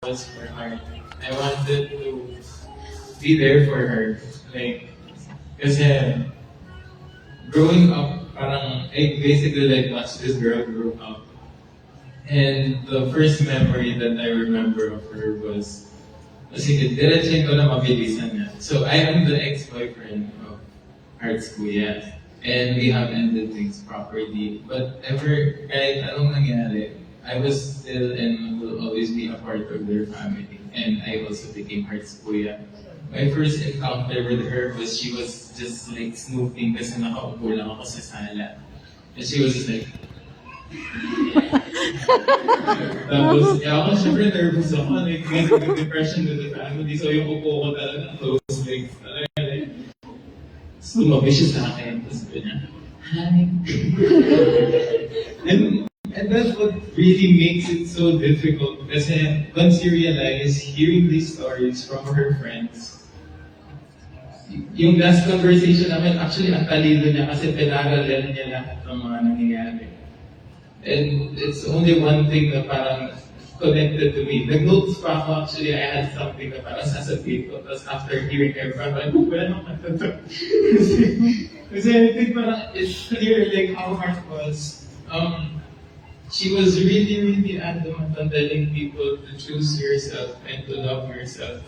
was for her. I wanted to be there for her. Like, kasi growing up, parang I basically like watched this girl grow up. And the first memory that I remember of her was, sige, diretsin ko na mabilisan niya. So I am the ex-boyfriend of Arts Kuya. And we have ended things properly. But ever, kahit anong nangyari, I was still and will always be a part of their family. And I also became Arts Kuya. My first encounter with her was she was just like snooping kasi nakaupo lang ako sa sala. And she was just like, tapos, ako syempre nervous ako, like, may depression with the family. So yung upo ko talaga, close legs talaga. Like, so tumabi siya sa akin, tapos sabi niya, hi. and that's what really makes it so difficult. Kasi once you realize, hearing these stories from her friends, yung last conversation namin, actually, ang talino niya kasi pinaralan niya lahat ng mga nangyayari. And it's only one thing na parang connected to me. Nag-notes pa ako, actually, I had something na parang sasabihin ko. Tapos after hearing everyone, parang, wala nang matata. Kasi I think parang it's clear like how hard it was. She was really, really adamant on telling people to choose yourself and to love yourself.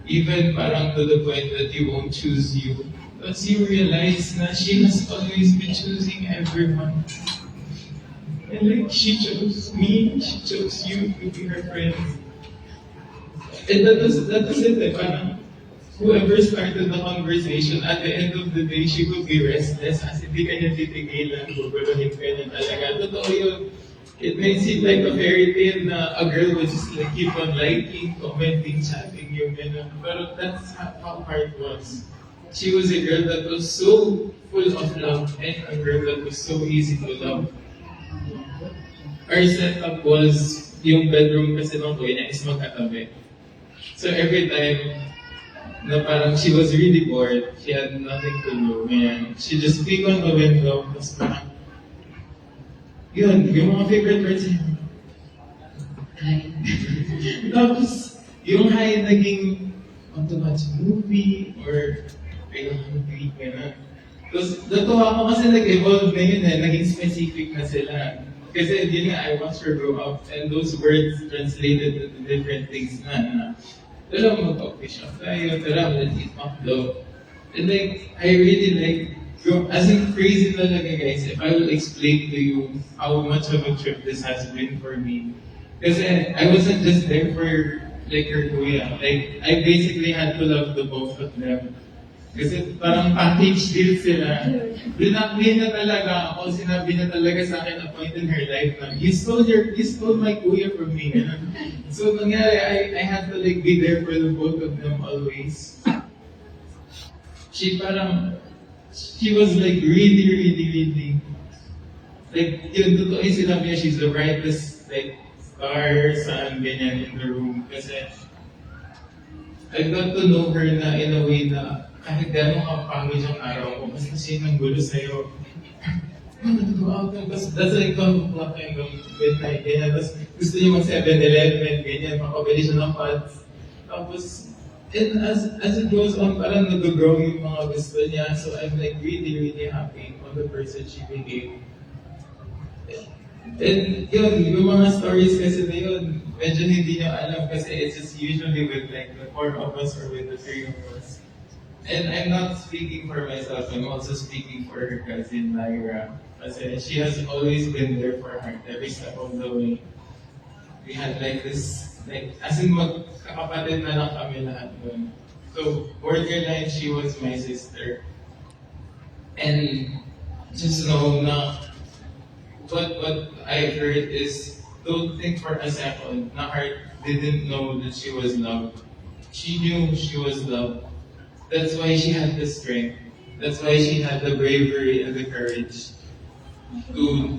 Even parang to the point that you won't choose you. But you realize na she has always been choosing everyone. And like, she chose me, she chose you to be her friend. And that was it. Parang, whoever started the conversation, at the end of the day, she would be restless as hindi kanya titigilan, guguluhin kanya talaga. Totoo yun. It may seem like a fairy tale na a girl would just like keep on liking, commenting, chatting yung gano'n. But that's how hard it was. She was a girl that was so full of love and a girl that was so easy to love. Our setup was, yung bedroom kasi nung kuya niya is magkatabi. So every time na parang she was really bored, she had nothing to do, and she just peek on the window, tapos parang, yun, yung mga favorite words niya, hi. Tapos, yung hi naging, want to watch a movie, or, I don't know, gano'n. Tapos, natuwa ko kasi nag-evolve na yun naging specific na sila. Kasi yun nga, I watched her grow up, and those words translated into different things na tara mag-coffee shop tayo, tara let's eat McDo. And like, I really like, as in crazy talaga guys, if I will explain to you how much of a trip this has been for me. Kasi I wasn't just there for like her kuya. Like, I basically had to love the both of them. Kasi parang package deal sila. Binakli na talaga ako, sinabi na talaga sa akin a point in her life na, you stole my kuya from me. So nangyari, I had to like be there for the both of them always. She was like really, like, yun, totoo yung sinabi niya, she's the brightest, like, star, sun, ganyan in the room. Kasi, I got to know her na in a way na, kahit gano'n kapangit yung araw ko, basta siya nang gulo sa'yo. Go out na, that's like 12 o'clock hanggang midnight, ganyan. Tapos gusto niya mag 7-Eleven, ganyan, makabili siya ng pads. Tapos, and as it goes on, parang nag-grow yung mga gusto niya. So I'm like really happy on the person she became. And yun, yung mga stories kasi na yun, medyo hindi niyo alam kasi it's just usually with like the 4 of us or with the 3 of us. And I'm not speaking for myself, I'm also speaking for her cousin Lyra. Kasi she has always been there for her every step of the way. We had like this, like, as in magkakapatid na lang kami lahat doon. So, borderline, she was my sister. And just know na what I've heard is, don't think for a second na Heart didn't know that she was loved. She knew she was loved. That's why she had the strength. That's why she had the bravery and the courage to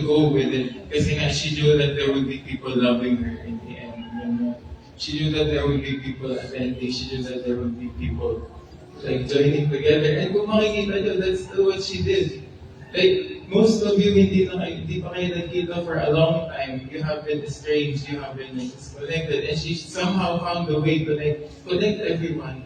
go with it. Kasi nga, she knew that there would be people loving her in the end. You know? She knew that there would be people attending. She knew that there would be people like joining together. And kung makikita nyo, that's still what she did. Like, most of you hindi pa kayo nagkita for a long time. You have been estranged, you have been like, disconnected, and she somehow found a way to like connect everyone.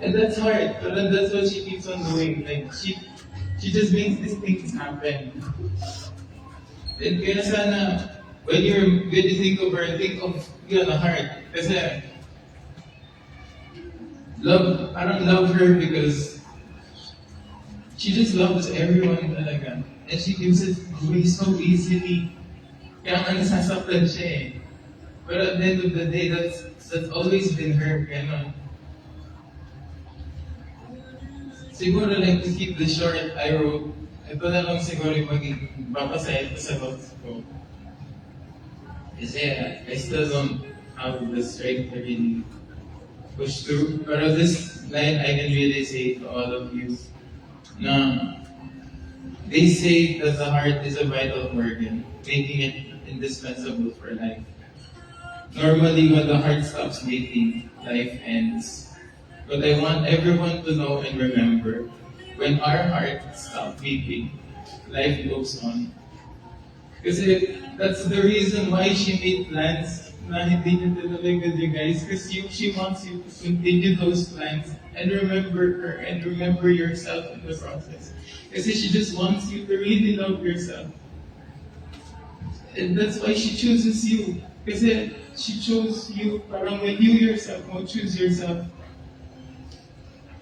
And that's hard, but that's what she keeps on doing. Like she just makes these things happen. And kaya sana, when you think of her, think of yun, a heart. Kasi, I don't love her because she just loves everyone talaga. And she gives it away so easily. Kaya nga nasasaktan siya eh. But at the end of the day, that's always been her. Ganon. Siguro like to keep the short, I wrote, ito na lang siguro yung maging babasahin ko sa notes ko. Kasi I still don't have the strength to really push through. Pero this line I can really say to all of you na they say that the heart is a vital organ, making it indispensable for life. Normally when the heart stops beating, life ends. But I want everyone to know and remember, when our heart stops beating, life goes on. Kasi that's the reason why she made plans na hindi niyo tinuloy with you guys. Because she wants you to continue those plans and remember her and remember yourself in the process. Kasi she just wants you to really love yourself. And that's why she chooses you. Kasi she chose you, parang when you yourself mo choose yourself.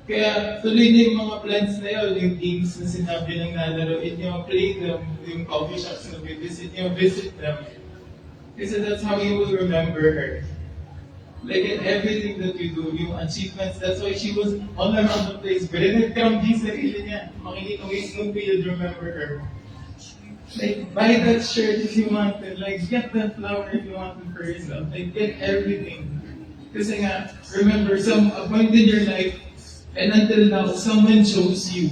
Kaya tuloy na yung mga plans na yun, yung games na sinabi ng nalaroin nyo, play them, yung coffee shops na visit nyo, visit them. Kasi that's how you will remember her. Like in everything that you do, yung achievements, that's why she was all around the place. Pero nagkampi sa sarili niya, makikita mo yung Snoopy, you'd remember her. Like, buy that shirt if you wanted, like, get that flower if you wanted for yourself, like, get everything. Kasi nga, remember, a point in your life, and until now, someone chose you.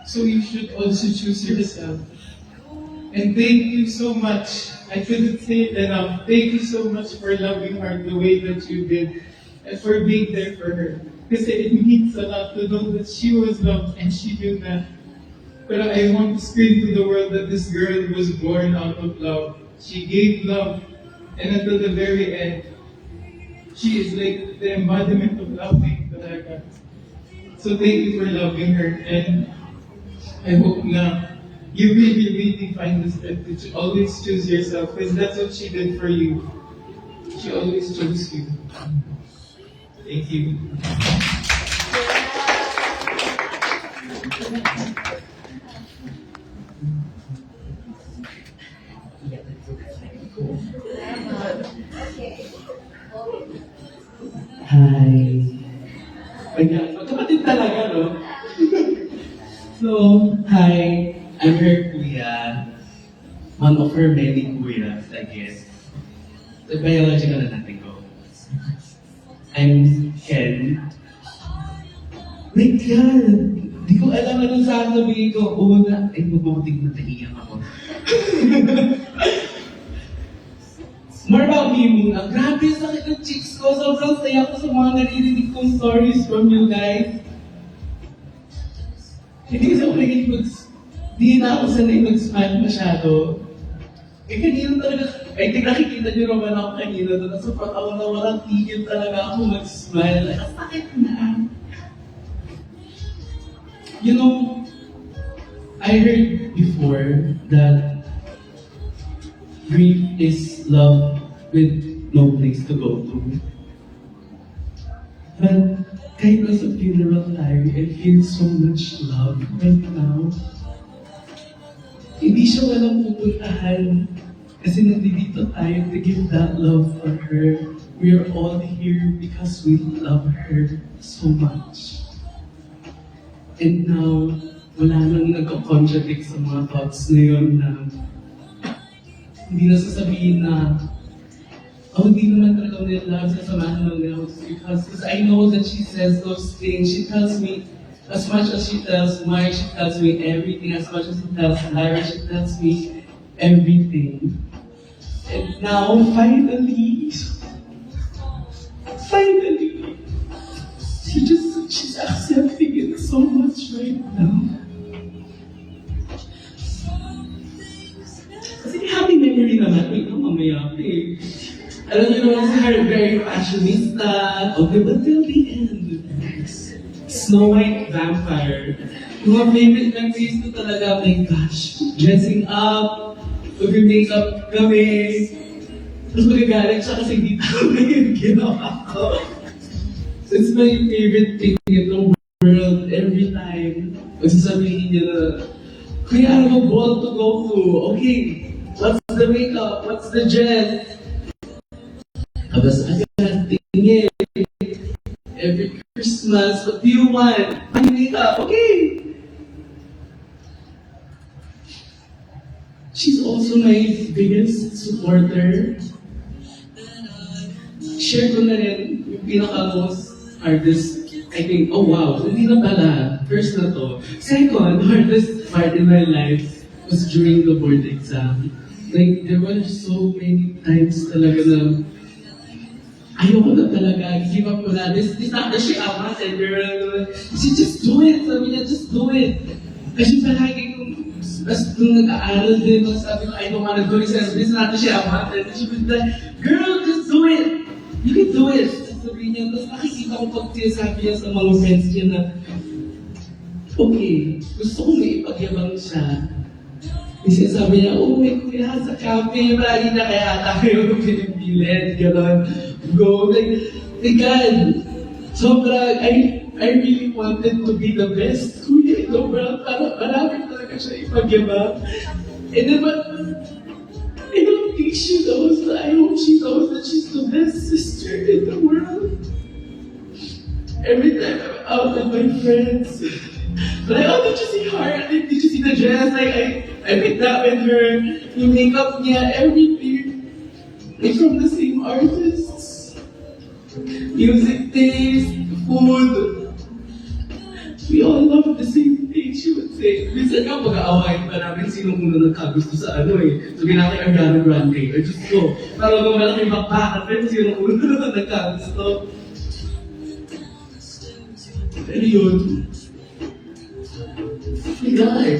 So you should also choose yourself. And thank you so much. I couldn't say it enough. Thank you so much for loving her the way that you did. And for being there for her. Kasi it means a lot to know that she was loved and she knew that. But I want to scream to the world that this girl was born out of love. She gave love. And until the very end, she is like the embodiment of loving talaga. So thank you for loving her, and I hope na you really find the strength to always choose yourself, because that's what she did for you. She always chose you. Thank you. Hi. Ayan, magkapatid talaga, no? So, hi. I'm her kuya. One of her many kuyas, I guess. The biological na natin ko. I'm Ken. My God! Di ko alam anong sasabihin ko. Una, ay mabuting na naiiyak ako. More about me muna. Grabe, sakit ng cheeks ko. Sobrang saya ko sa mga naririnig kong stories from you guys. Hindi kasi ako naging Hindi na ako sanay mag-smile masyado. Eh kanina talaga, I think nakikita niyo naman ako kanina doon. Sobrang ako na walang tigil talaga ako mag-smile. Ang sakit na. You know, I heard before that grief is love with no place to go to. But kahit nasa funeral tayo, I feel so much love right now. Hindi siya walang pupuntahan kasi nandito tayo to give that love for her. We are all here because we love her so much. And now, wala nang nagko-contradict sa mga thoughts na yun na hindi na sasabihin na hindi naman talaga nila love sa samahan ng love. Because I know that she says those things. She tells me, as much as she tells Mike, she tells me everything. As much as she tells Lyra, she tells me everything. And now, finally, she's accepting it so much right now. mamaya eh. Alam niyo naman si her, very fashionista. Okay, but till the end, Snow White Vampire. Yung mga favorite memories ko talaga, my gosh, dressing up, mag-makeup kami. Tapos magagalit siya kasi hindi tama yung ginawa ko. So it's my favorite thing in the world. Every time, magsasabihin niya na, Kuya, ano ball to go to? Okay, what's the makeup? What's the dress? Tapos agad, tingin. Every Christmas, what do you want? My makeup, okay. She's also my biggest supporter. Share ko na rin yung pinaka-most hardest, I think, oh wow, hindi na pala. First na to. Second, hardest part in my life was during the board exam. Like, there were so many times talaga na ayoko na talaga, give up ko na. This not the shit I wanted, girl. She just do it. Sabi niya, just do it. Kasi palagi nung nag-aaral din, sabi ko, I don't wanna do this. This not the shit I wanted. She was like, girl, just do it. You can do it. Sabi niya, tapos nakikita ko pag sinasabi niya sa mga friends niya na, okay, gusto ko may ipagyabang siya. Kasi sabi niya, oh my kuya, sa cafe, marami na kaya tayo pinipilit, gano'n. Go, like, God, sobra, I really wanted to be the best. Kuya, sobra, parang marami talaga siya ipagyabang. And then, but, I don't think she knows that, I hope she knows that she's the best sister in the world. Every time I'm out with my friends, like, oh, did you see her? Did you see the dress? Like, I picked that with her. Yung makeup niya, everything. Like, from the same artists. Music taste, food. We all love the same thing, she would say. Minsan nga, mag-aawain pa namin sinong una nagkagusto sa ano eh. So, ginakay Ariana Grande. Ay, Diyos ko. Parang kung malaking bakbakan, pero sinong una nagkagusto. Pero yun, God.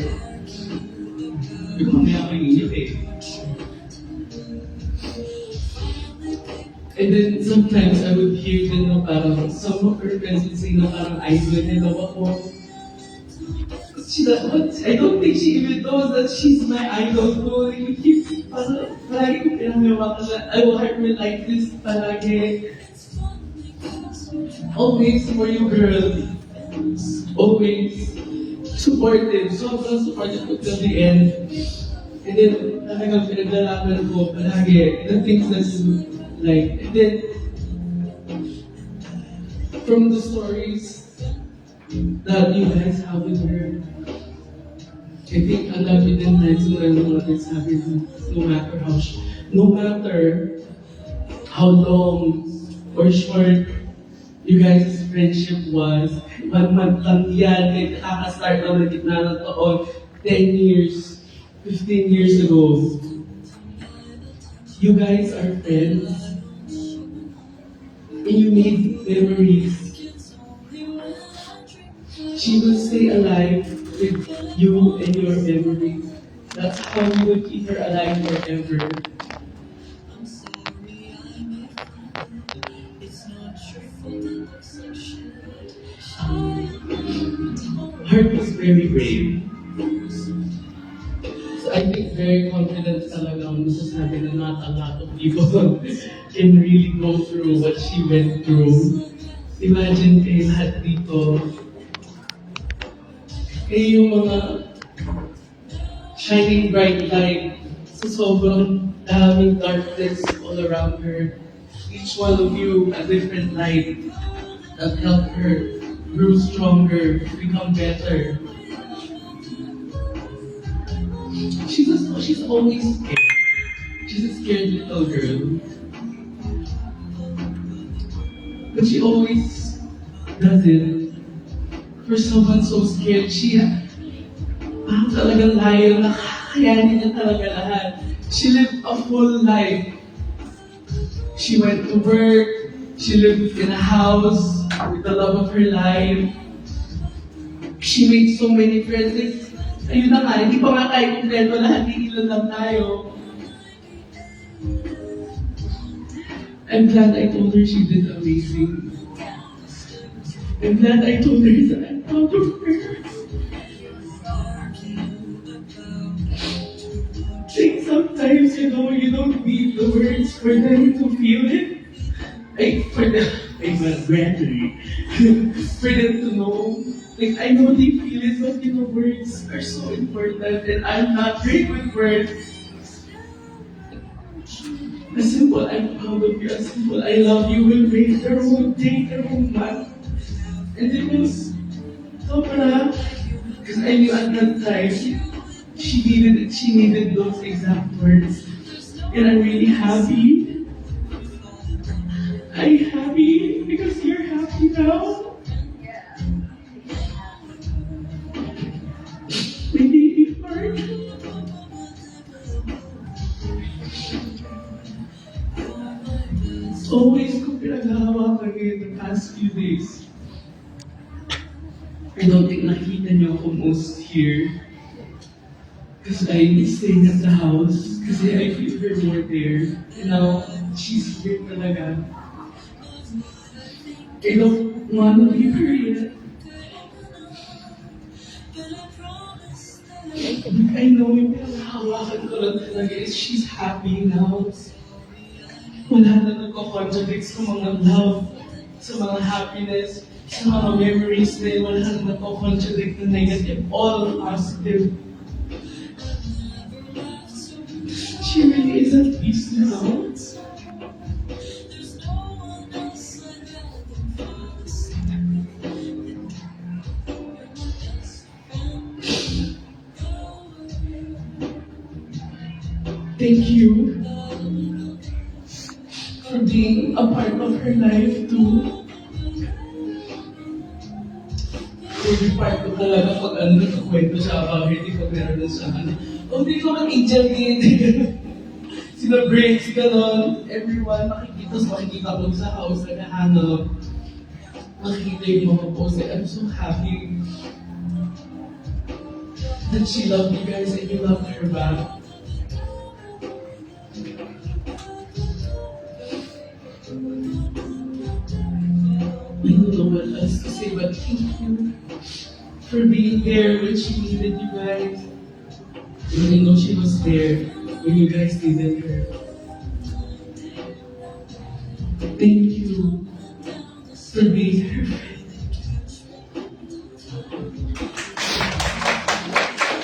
Hindi ko mamaya ako iinip eh. And then sometimes I would hear din na parang some of her friends would say na parang idol nila ako. I don't think she even knows that she's my idol ko. Parang palagi ko pinangawa ka na I want her to like this palagi. Always for you, girl. Always. Supportive, sobrang supportive ko till the end. And then, talagang pinaglalaban ko palagi, the things that you like. And then, from the stories that you guys have with her, I think ang dami din times when mga nagsabi no matter how long or short you guys' friendship was, 1 month lang yan, like nakaka-start na ng gitna ng taon, 10 years, 15 years ago. You guys are friends, and you made memories. She will stay alive with you and your memories. That's how you will keep her alive forever. Heart was very brave. So I think very confident talagang masasabi na not a lot of people can really go through what she went through. Imagine kayo lahat dito. Kayo yung mga shining bright light sa sobrang daming darkness all around her. Each one of you a different light that helped her grow stronger, become better. She's always scared. She's a scared little girl. But she always does it. For someone so scared, she talagang layo na kakayanin niya talaga lahat. She lived a full life. She went to work, she lived in a house with the love of her life. She made so many friends. Ayun na nga, hindi pa nga tayo kumpleto lahat, ilan lang tayo. I'm glad I told her she did amazing. I'm glad I told her that I'm proud of her. Like sometimes, you don't need the words for them to feel it. For them to know. Like, I know they feel it, but words are so important, and I'm not great with words. As simple, I'm proud of you. As simple, I love you will make their whole day, their whole month. And it was sobra. Because I knew at that time, she needed those exact words. And I'm really happy. I'm happy because you're happy now. My baby heart. Always ko pinaghahawakan ngayon the past few days. I don't think nakita niyo ako most here. Because I'm staying at the house. Kasi I feel her more there. And now, she's here talaga. I don't want to leave her yet. I know yung pinaghahawakan ko lang talaga is she's happy now. Wala na nagko-contradict sa mga love, sa mga happiness, sa mga memories na wala na nagko-contradict na negative, all positive. She really is at peace now. Thank you for being a part of her life too. Every part ko talaga pag nagkakwento siya about her, di pag meron na siya, di ko man angel din. Sina breaks, ganon. Everyone, makikita ko sa house, naghahanap. Makikita yung mga posts. I'm so happy that she loved you guys and you loved her back. I don't know what else to say, but thank you for being there when she needed you guys. And I know she was there when you guys needed her. Thank you for being her friend.